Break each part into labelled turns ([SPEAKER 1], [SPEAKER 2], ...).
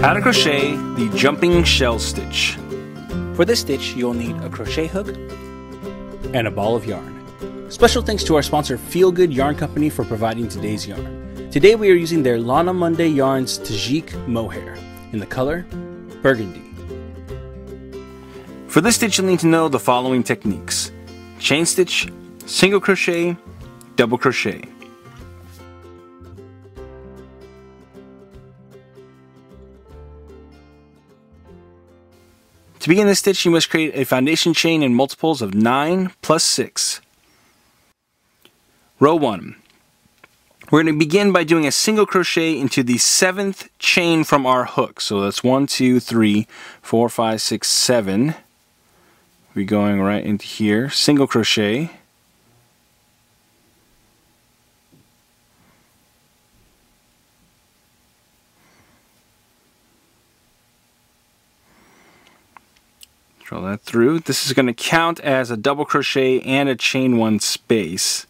[SPEAKER 1] How to crochet the jumping shell stitch.
[SPEAKER 2] For this stitch, you'll need a crochet hook and a ball of yarn. Special thanks to our sponsor Feel Good Yarn Company for providing today's yarn. Today we are using their Lana Monday Yarns Tajik Mohair in the color Burgundy.
[SPEAKER 1] For this stitch, you'll need to know the following techniques: chain stitch, single crochet, double crochet. To begin this stitch, you must create a foundation chain in multiples of 9 plus 6. Row 1. We're going to begin by doing a single crochet into the 7th chain from our hook. So that's 1, 2, 3, 4, 5, 6, 7. We're going right into here. Single crochet. Draw that through. This is going to count as a double crochet and a chain 1 space.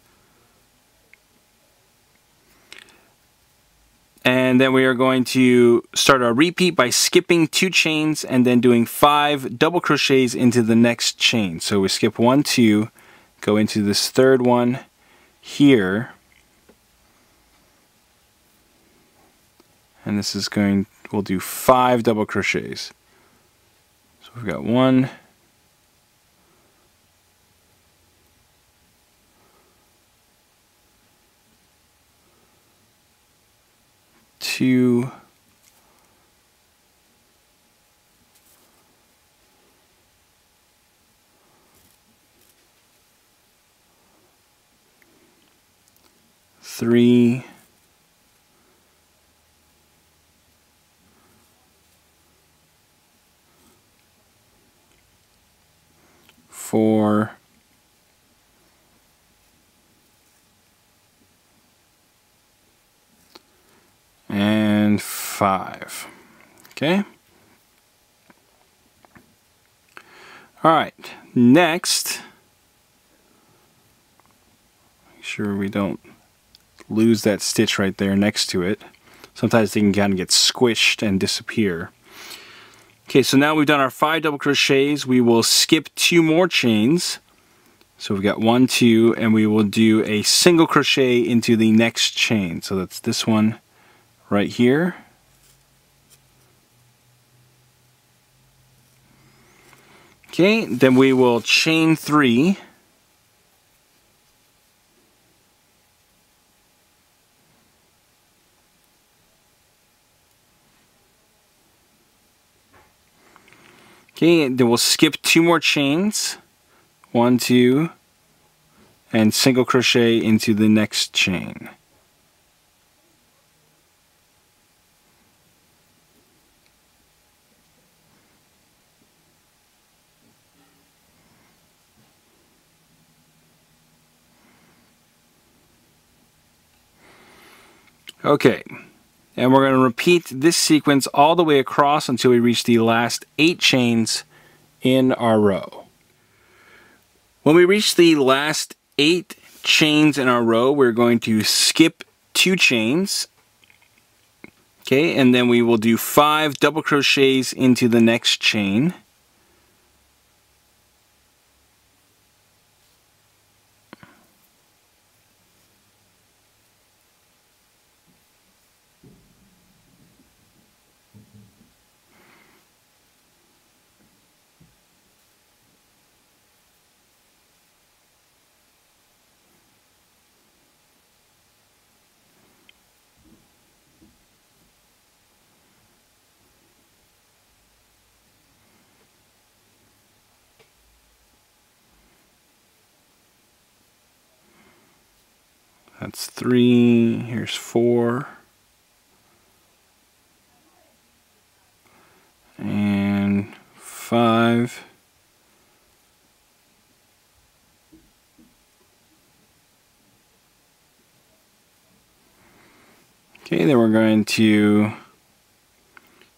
[SPEAKER 1] And then we are going to start our repeat by skipping 2 chains and then doing 5 double crochets into the next chain. So we skip 1, 2, go into this third one here. And this is we'll do 5 double crochets. So we've got 1, 2, 3, 4, and 5. Okay. All right. Next, make sure we don't lose that stitch right there next to it. Sometimes they can kind of get squished and disappear. Okay, so now we've done our 5 double crochets. We will skip 2 more chains. So we've got 1, 2, and we will do a single crochet into the next chain. So that's this one right here. Okay, then we will chain 3. Okay, then we'll skip 2 more chains. 1, 2, and single crochet into the next chain. Okay, and we're going to repeat this sequence all the way across until we reach the last 8 chains in our row. When we reach the last 8 chains in our row, we're going to skip 2 chains. Okay, and then we will do 5 double crochets into the next chain. That's 3, here's 4, and 5, okay, then we're going to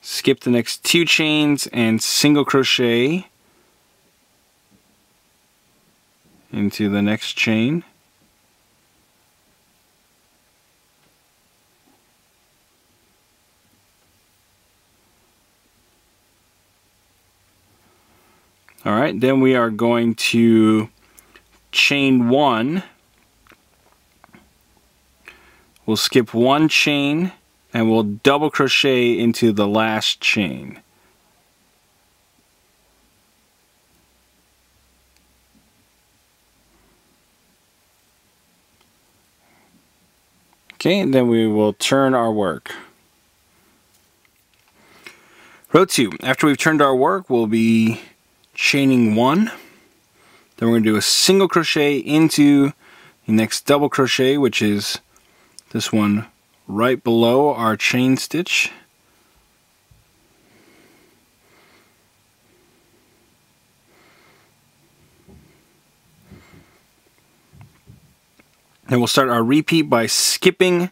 [SPEAKER 1] skip the next 2 chains and single crochet into the next chain. Alright, then we are going to chain 1. We'll skip 1 chain and we'll double crochet into the last chain. Okay, and then we will turn our work. Row 2. After we've turned our work, we'll be chaining 1. Then we're going to do a single crochet into the next double crochet, which is this one right below our chain stitch. And we'll start our repeat by skipping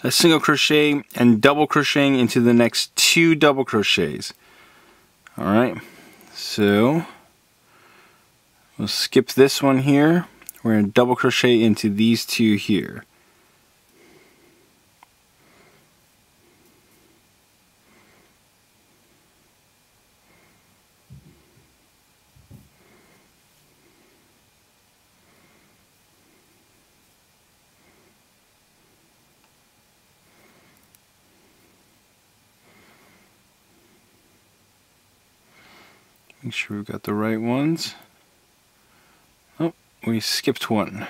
[SPEAKER 1] a single crochet and double crocheting into the next 2 double crochets. Alright, so we'll skip this one here. We're going to double crochet into these 2 here. Make sure we've got the right ones. Oh, we skipped one.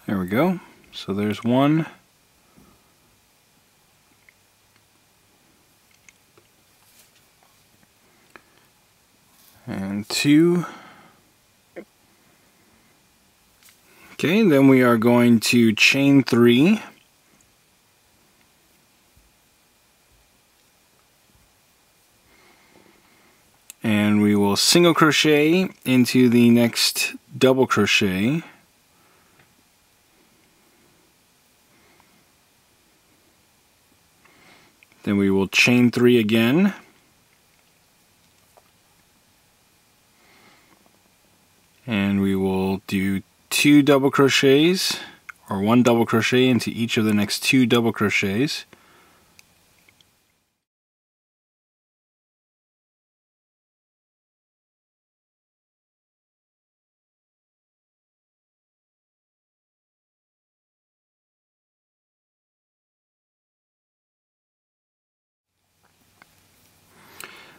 [SPEAKER 1] There we go. So there's 1. And 2. Okay, then we are going to chain 3. And we will single crochet into the next double crochet. Then we will chain 3 again. And we will do 2 double crochets, or 1 double crochet into each of the next 2 double crochets.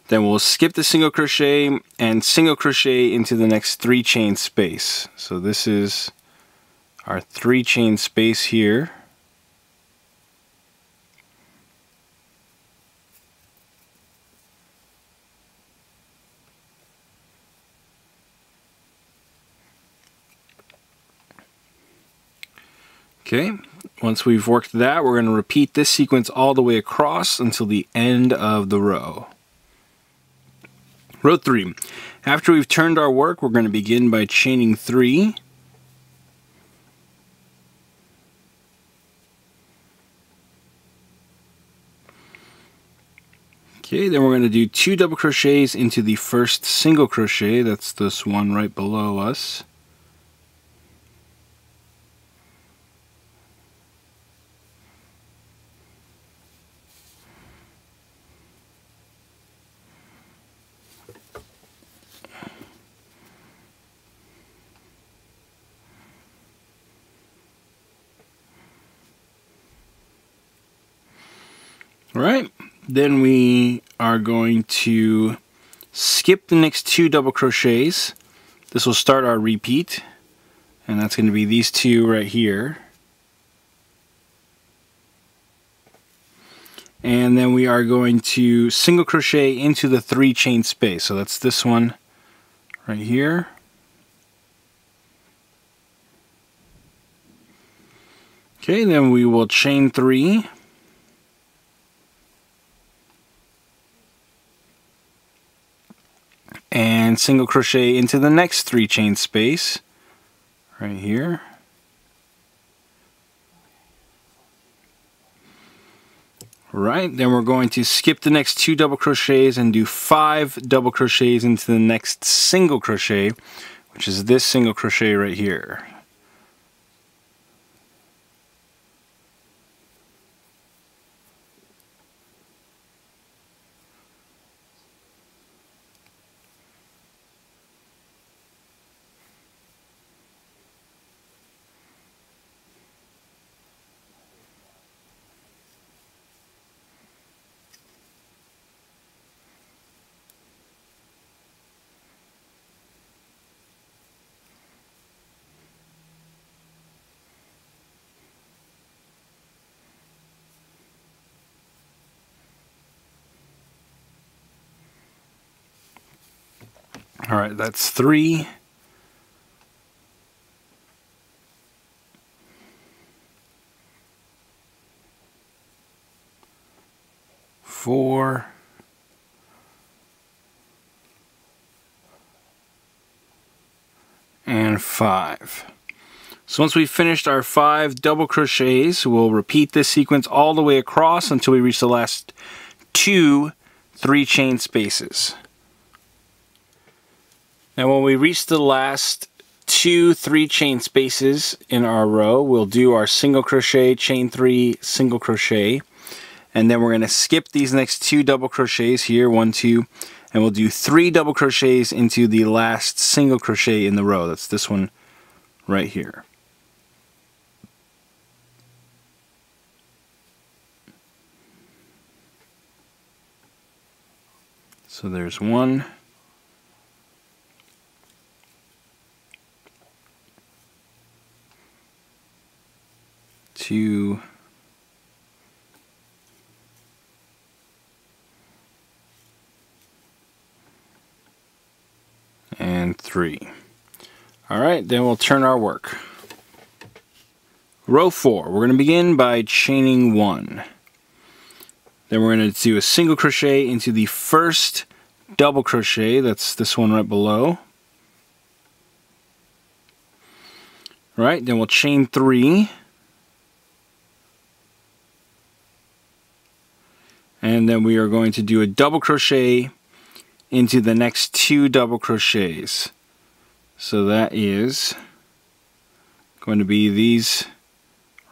[SPEAKER 1] Then we'll skip the single crochet and single crochet into the next 3 chain space. So this is our 3 chain space here. Okay, once we've worked that, we're going to repeat this sequence all the way across until the end of the row. Row 3. After we've turned our work, we're going to begin by chaining 3. Okay, then we're going to do 2 double crochets into the first single crochet. That's this one right below us. Alright, then we are going to skip the next 2 double crochets. This will start our repeat, and that's going to be these 2 right here. And then we are going to single crochet into the 3 chain space. So that's this one right here. Okay, then we will chain 3. And single crochet into the next 3 chain space right here. Right, then we're going to skip the next 2 double crochets and do 5 double crochets into the next single crochet, which is this single crochet right here. All right, that's 3. 4. And 5. So once we've finished our 5 double crochets, we'll repeat this sequence all the way across until we reach the last 2 3-chain spaces. Now when we reach the last 2 3-chain spaces in our row, we'll do our single crochet, chain 3, single crochet, and then we're going to skip these next 2 double crochets here, 1, 2, and we'll do 3 double crochets into the last single crochet in the row. That's this one right here. So there's 1, 2, and 3. Alright, then we'll turn our work. Row 4, we're going to begin by chaining 1. Then we're going to do a single crochet into the first double crochet, that's this one right below. Alright, then we'll chain 3. And then we are going to do a double crochet into the next 2 double crochets. So that is going to be these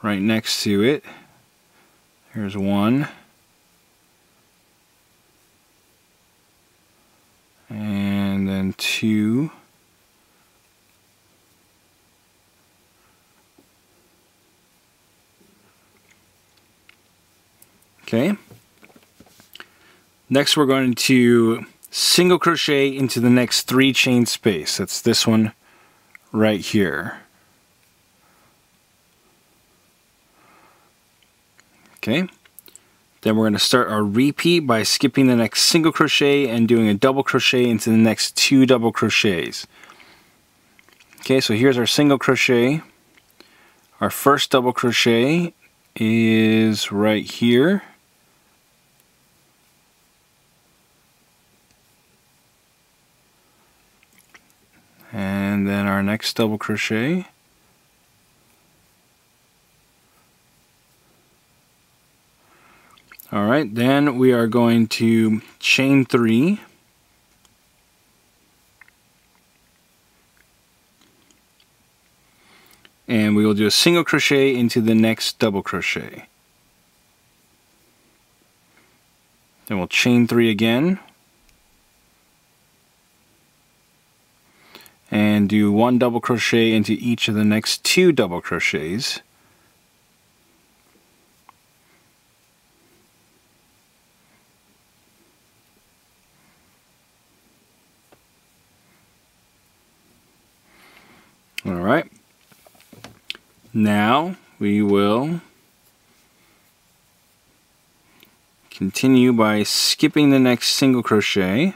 [SPEAKER 1] right next to it. Here's 1. And then 2. Okay. Next we're going to single crochet into the next 3-chain space. That's this one right here. Okay. Then we're going to start our repeat by skipping the next single crochet and doing a double crochet into the next 2 double crochets. Okay, so here's our single crochet. Our first double crochet is right here. And then our next double crochet. Alright, then we are going to chain 3. And we will do a single crochet into the next double crochet. Then we'll chain 3 again. And do 1 double crochet into each of the next 2 double crochets. Alright, now we will continue by skipping the next single crochet.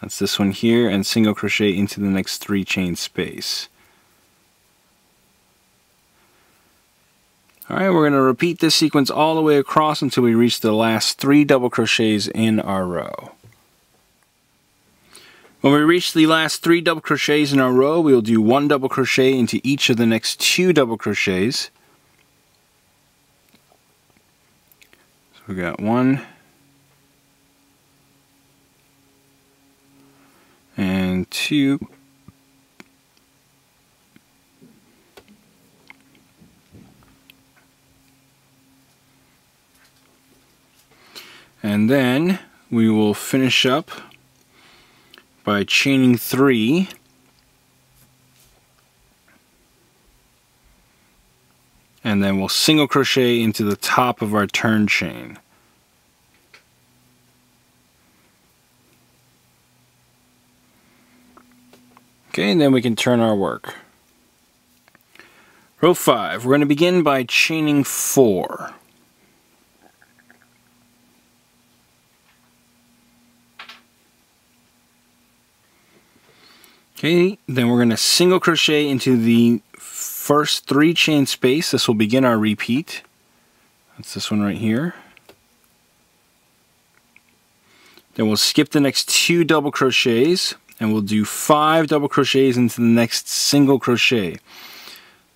[SPEAKER 1] That's this one here, and single crochet into the next 3-chain space. Alright, we're going to repeat this sequence all the way across until we reach the last 3 double crochets in our row. When we reach the last 3 double crochets in our row, we will do 1 double crochet into each of the next 2 double crochets. So We got 1 and 2. And then we will finish up by chaining 3 and then we'll single crochet into the top of our turn chain. Okay, and then we can turn our work. Row 5, we're going to begin by chaining 4. Okay, then we're going to single crochet into the first 3 chain space. This will begin our repeat. That's this one right here. Then we'll skip the next 2 double crochets and we'll do 5 double crochets into the next single crochet.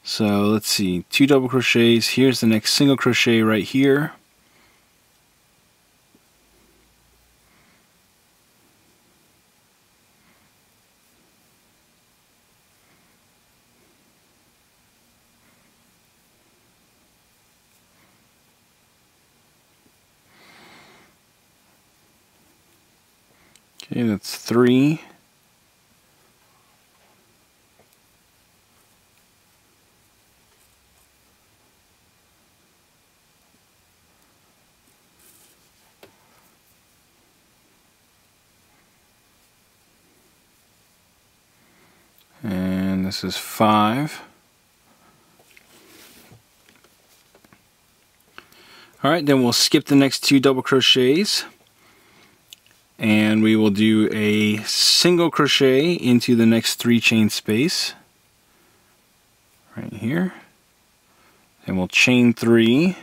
[SPEAKER 1] So let's see, 2 double crochets. Here's the next single crochet right here. Okay, that's 3. And this is 5. Alright, then we'll skip the next 2 double crochets. And we will do a single crochet into the next 3 chain space right here. Then we'll chain 3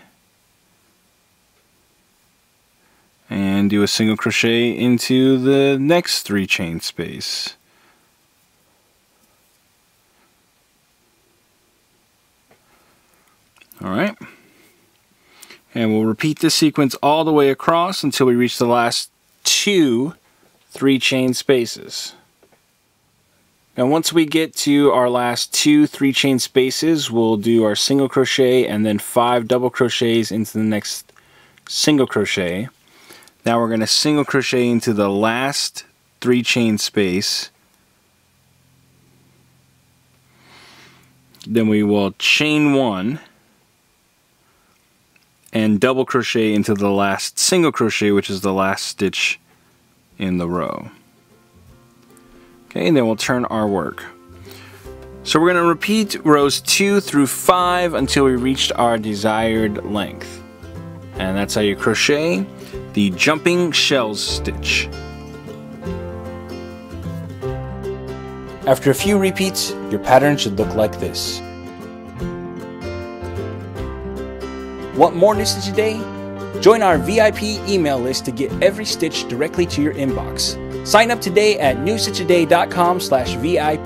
[SPEAKER 1] and do a single crochet into the next 3 chain space. Alright, and we'll repeat this sequence all the way across until we reach the last 2 3 chain spaces. Now once we get to our last 2 3 chain spaces, we'll do our single crochet and then 5 double crochets into the next single crochet. Now we're going to single crochet into the last 3 chain space. Then we will chain 1 and double crochet into the last single crochet, which is the last stitch in the row. Okay, and then we'll turn our work. So we're going to repeat rows 2 through 5 until we reached our desired length. And that's how you crochet the jumping shells stitch. After a few repeats, your pattern should look like this. Want more New Stitch a Day? Join our VIP email list to get every stitch directly to your inbox. Sign up today at newstitchaday.com/VIP.